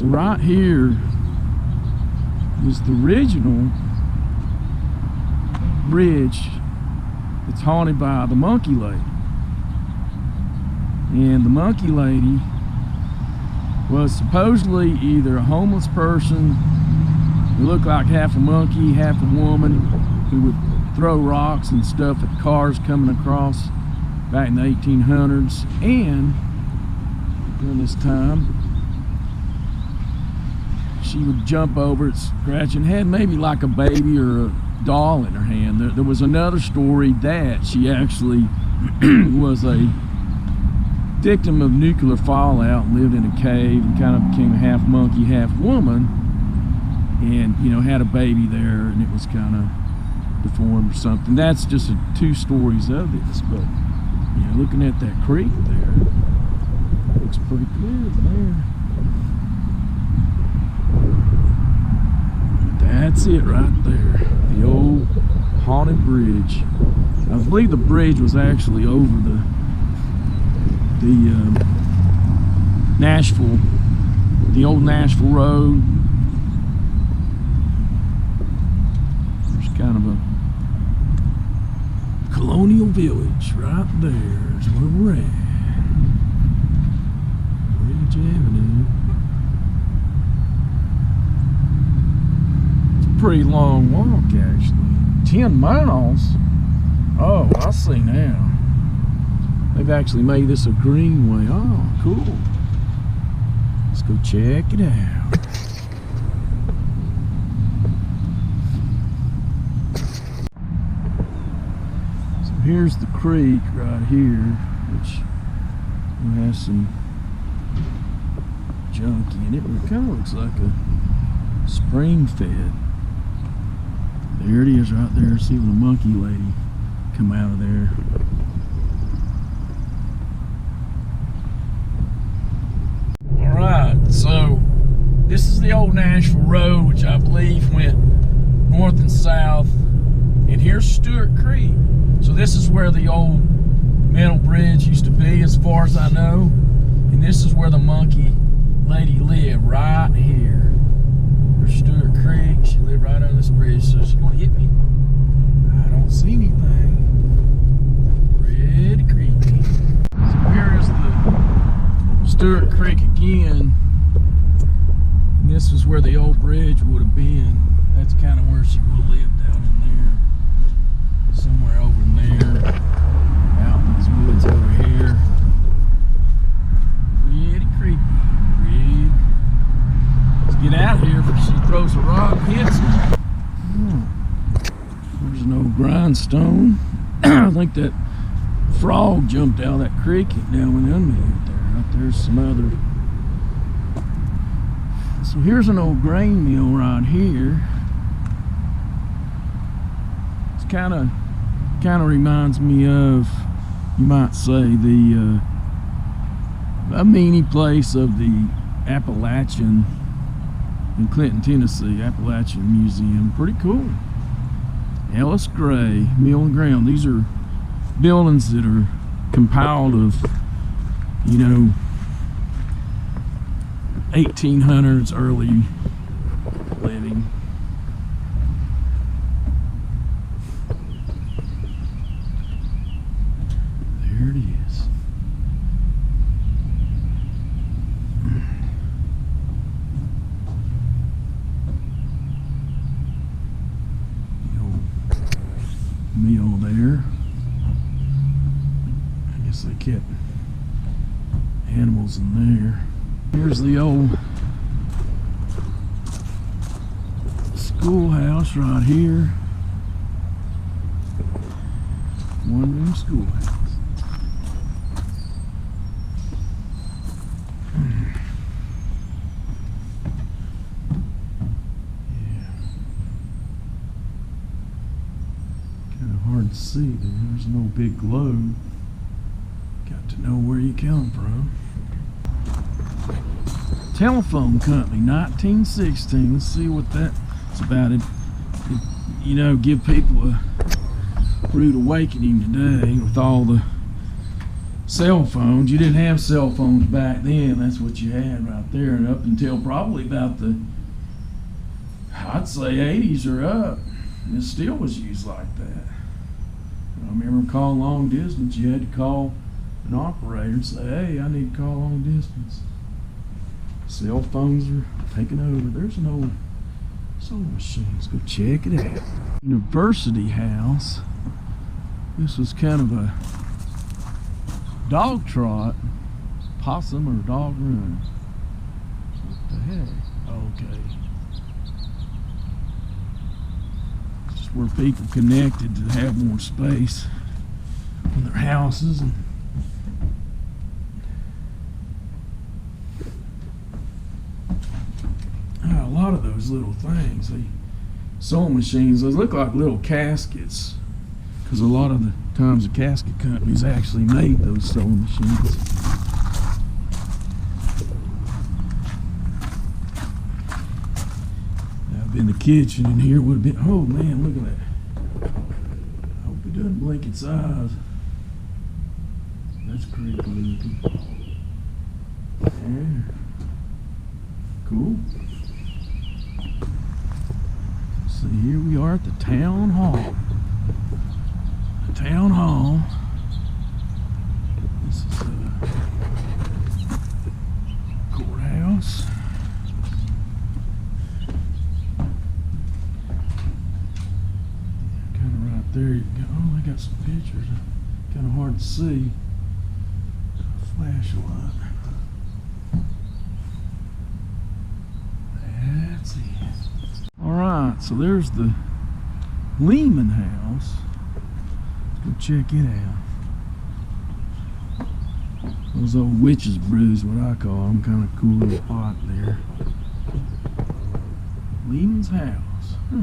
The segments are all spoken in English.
So right here is the original bridge that's haunted by the monkey lady. And the monkey lady was supposedly either a homeless person who looked like half a monkey, half a woman, who would throw rocks and stuff at cars coming across back in the 1800s. And during this time, she would jump over it, scratch, and had maybe like a baby or a doll in her hand. There was another story that she actually was a victim of nuclear fallout and lived in a cave and kind of became a half monkey, half woman, and you know, had a baby there, and it was kind of deformed or something. That's just two stories of this, but you know, looking at that creek there, looks pretty clear there. That's it right there, the old haunted bridge. I believe the bridge was actually over the Nashville, the old Nashville Road. There's kind of a colonial village right there is where we're at. Bridge Avenue. Pretty long walk actually. 10 miles. Oh, I see now. They've actually made this a greenway. Oh, cool. Let's go check it out. So here's the creek right here, which has some junk in it. It kind of looks like a spring fed. There it is right there. See the monkey lady come out of there. Alright, so this is the old Nashville Road, which I believe went north and south. And here's Stewart Creek. So this is where the old metal bridge used to be, as far as I know. And this is where the monkey lady lived, right here. There's Stewart Creek. She lived right under this bridge. So she's gonna hit me. I don't see anything. Pretty creepy. So here is the Stewart Creek again. And this is where the old bridge would have been. That's kind of where she would have lived, down in there. Somewhere over in there. Out in these woods over here. Pretty creepy. Get out of here before she throws a rock and hits me. Oh, there's an old grindstone. I think that frog jumped out of that creek and down went under me there. Right there's some other. So here's an old grain mill right here. It's kind of reminds me of, you might say, the a mini place of the Appalachian in Clinton, Tennessee, Appalachian Museum. Pretty cool. Ellis Gray, Mill and Ground. These are buildings that are compiled of, you know, 1800s early living. There it is. Mill there. I guess they kept animals in there. Here's the old schoolhouse right here. One-room schoolhouse. Hard to see there. There's no big globe. Got to know where you come from. Telephone company, 1916. Let's see what that's about. It, you know, give people a rude awakening today with all the cell phones. You didn't have cell phones back then. That's what you had right there. And up until probably about the, I'd say 80s or up, it still was used like that. I remember calling long distance. You had to call an operator and say, hey, I need to call long distance. Cell phones are taking over. There's an old sewing machine. Let's go check it out. University house. This was kind of a dog trot, possum or dog run. What the heck? Okay. Just where people connected to have more space in their houses. And a lot of those little things, sewing machines, those look like little caskets, because a lot of the times the casket companies actually made those sewing machines. I've been in the kitchen in here, would have been, oh man, look at that. I hope it doesn't blink its eyes. That's creepy looking. Yeah. Cool. So here we are at the town hall. The town hall. This is a courthouse. Kind of right there. You go. Oh, I got some pictures. Kind of hard to see. Flashlight. That's it. Alright, so there's the Lehman house. Let's go check it out. Those old witches' brews, what I call them, kind of cool little spot there. Lehman's house. Huh.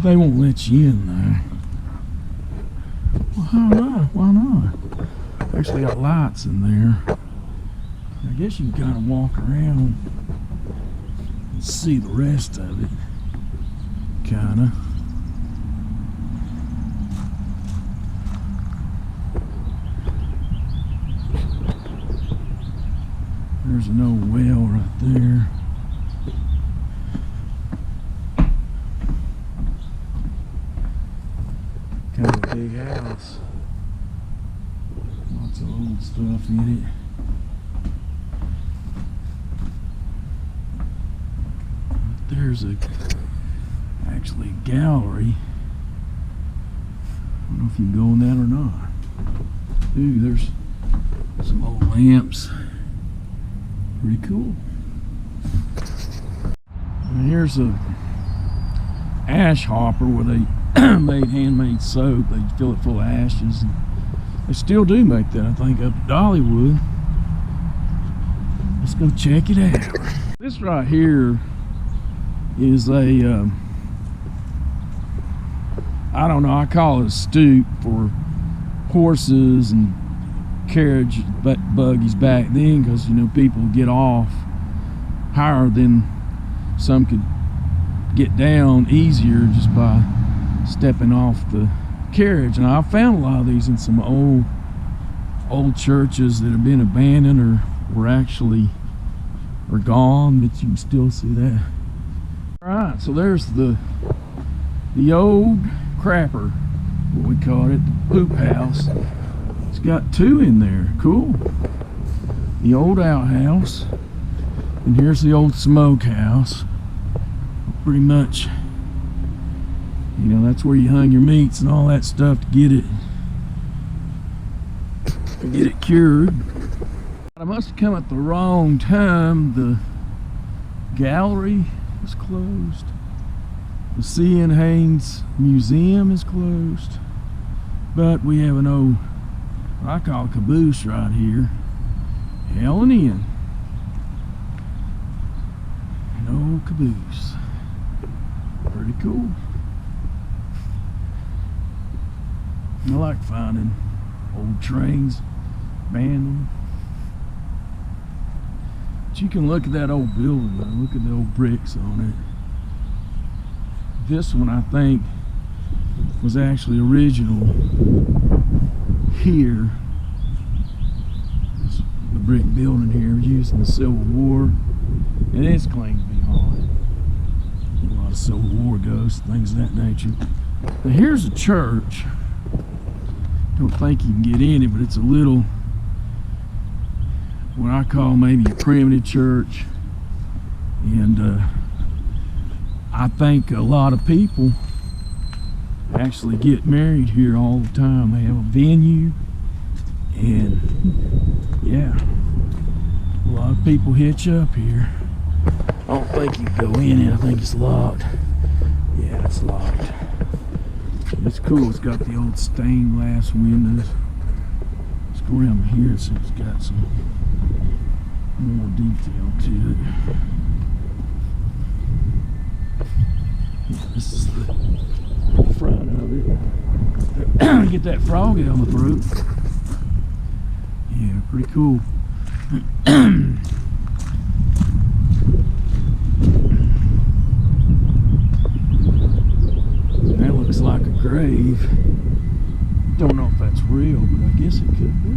They won't let you in there. Well, how not? Why not? Actually got lights in there. I guess you can kind of walk around and see the rest of it. Kinda. There's an old well right there. Kind of a big house. Lots of old stuff in it. There's actually a gallery. I don't know if you can go in that or not. Ooh, there's some old lamps. Pretty cool. And here's a ash hopper where they made handmade soap. They fill it full of ashes. And they still do make that, I think, up at Dollywood. Let's go check it out. This right here is a I don't know, I call it a stoop for horses and carriage buggies back then, because you know people would get off higher than some could get down easier just by stepping off the carriage. And I found a lot of these in some old churches that have been abandoned or were actually gone, but you can still see that. Alright, so there's the old crapper, what we call it, the poop house. It's got two in there. Cool. The old outhouse, and here's the old smokehouse. Pretty much, you know, that's where you hung your meats and all that stuff to get it cured. I must have come at the wrong time. The gallery is closed. The C.N. Haynes Museum is closed. But we have an old, what I call caboose right here. Helen Inn. An old caboose. Pretty cool. I like finding old trains, abandoned. But you can look at that old building though. Look at the old bricks on it. This one I think was actually original here. The brick building here was used in the Civil War, and it's claimed to be haunted. A lot of Civil War ghosts, things of that nature. Now here's a church. Don't think you can get in it, but it's a little, what I call maybe a primitive church. And I think a lot of people actually get married here all the time. They have a venue, and yeah, a lot of people hitch up here. I don't think you can go in it. I think it's locked. Yeah, it's locked. It's cool. It's got the old stained glass windows. Let's go around here and see if it's got some more detail to it. Yeah, this is the front of it. Get that frog out of my throat. Yeah, pretty cool. That looks like a grave. Don't know if that's real, but I guess it could be.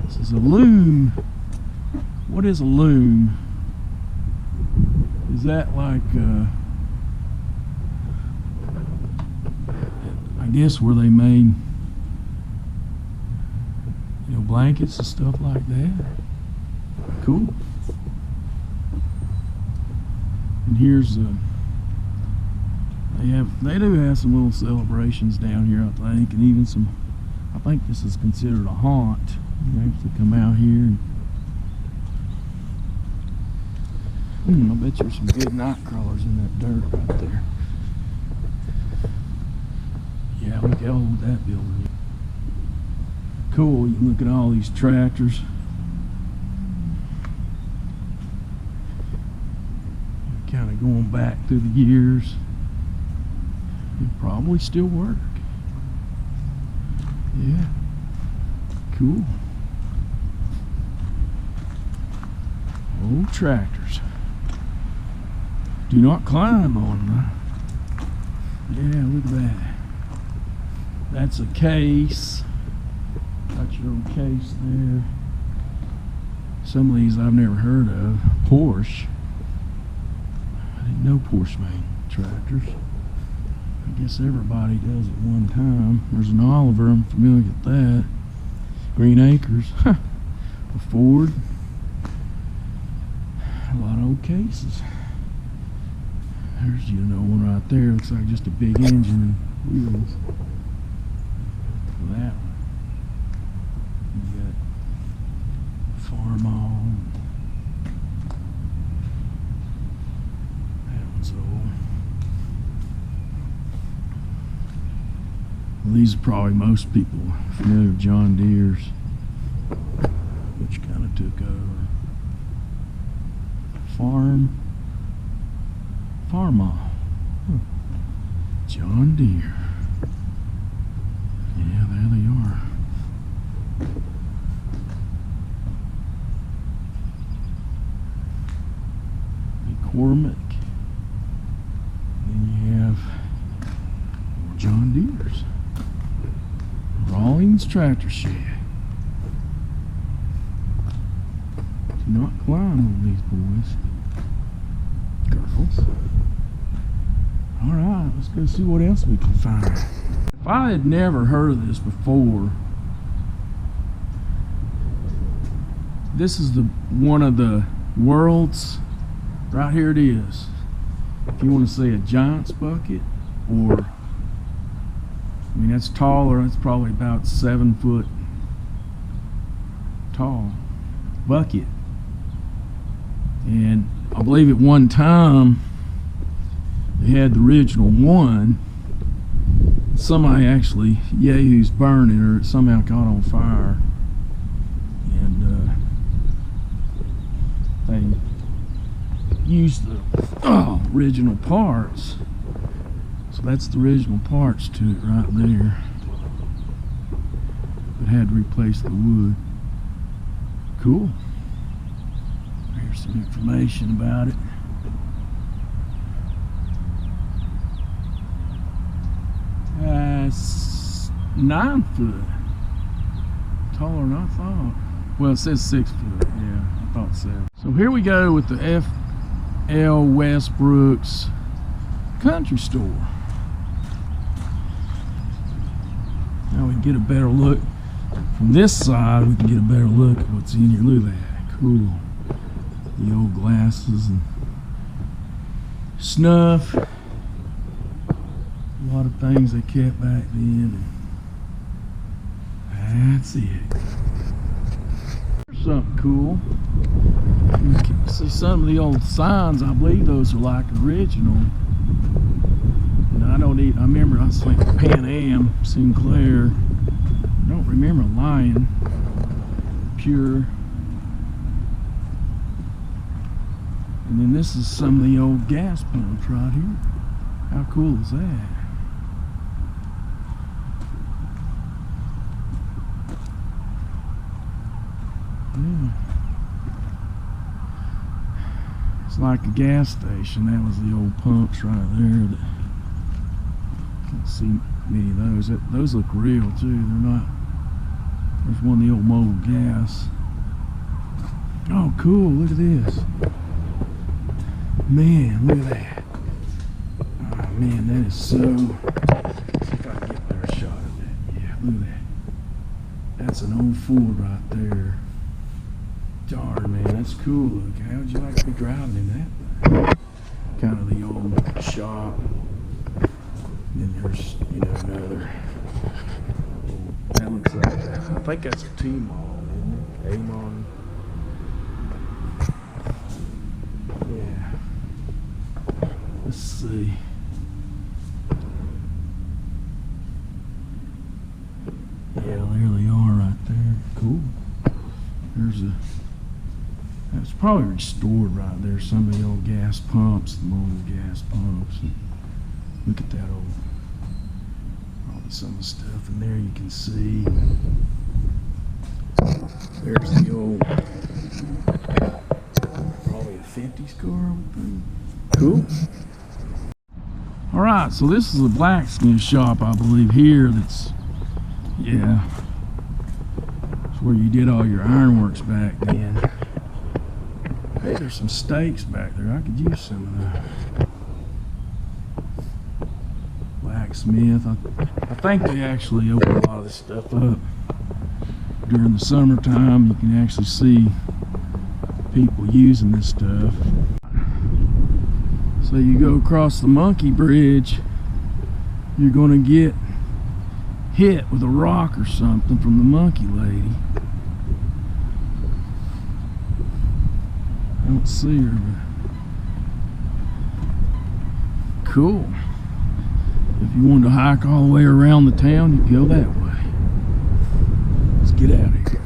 This is a loom. What is a loom? Is that like I guess where they made, you know, blankets and stuff like that? Cool. And here's they do have some little celebrations down here, I think, and even some, I think this is considered a haunt. You actually come out here and I bet there's some good night crawlers in that dirt right there. Yeah, look how old that building is. Cool, you can look at all these tractors. Kind of going back through the years. It probably still work. Yeah, cool. Old tractors. Do not climb on them. Yeah, look at that. That's a case. Got your old case there. Some of these I've never heard of. Porsche. I didn't know Porsche made tractors. I guess everybody does at one time. There's an Oliver, I'm familiar with that. Green Acres. A Ford. A lot of old cases. There's, you know, one right there. Looks like just a big engine and wheels. That one. You got Farmall. That one's old. Well, these are probably most people familiar with John Deere's, which kind of took over. Farmall. Huh. John Deere. Yeah, there they are. McCormick. Then you have more John Deere's. Rawlings Tractor Shed. Do not climb on these boys. Girls. Alright, let's go see what else we can find. If I had never heard of this before, this is one of the world's, right here it is. If you want to say a giant's bucket, or, I mean, that's taller, that's probably about 7 foot tall bucket. And I believe at one time they had the original one. Somebody actually, Yahoo's burning, or it somehow caught on fire. And they used the original parts. So that's the original parts to it right there. But had to replace the wood. Cool. Here's some information about it. It's 9 foot. Taller than I thought. Well, it says 6 foot. Yeah, I thought so. So here we go with the F.L. Westbrook's country store. Now we can get a better look from this side. We can get a better look at what's in here. Look at that, cool. The old glasses and snuff. A lot of things they kept back then. That's it. Here's something cool. You can see some of the old signs. I believe those are like original. And I remember I think Pan Am, Sinclair. I don't remember Lion, Pure. And then this is some of the old gas pumps right here. How cool is that? Yeah. It's like a gas station. That was the old pumps right there. That, can't see many of those. Those look real too. They're not. There's one of the old mobile gas. Oh, cool! Look at this. Man, look at that. Oh man, that is so. Let's see if I can get a better shot of that. Yeah, look at that. That's an old Ford right there. Darn, man, that's cool. Look, how would you like to be driving in that thing? Kind of the old shop. Then there's, another. That looks like that. I think that's a T-Mall, isn't it? A-Mall. Yeah. Let's see. Yeah, there they are right there. Cool. There's that's probably restored right there. Some of the old gas pumps, the mobile gas pumps. And look at that old, probably some of the stuff in there you can see. There's the old, probably a 50s car, I would think. Cool. All right, so this is a blacksmith shop, I believe, here. That's, yeah, it's where you did all your ironworks back then. Hey, there's some steaks back there. I could use some of that. Blacksmith. I think they actually open a lot of this stuff up during the summertime. You can actually see people using this stuff. So you go across the Monkey Bridge, you're going to get hit with a rock or something from the monkey lady. I don't see her, but cool. If you wanted to hike all the way around the town, you go that way. Let's get out of here.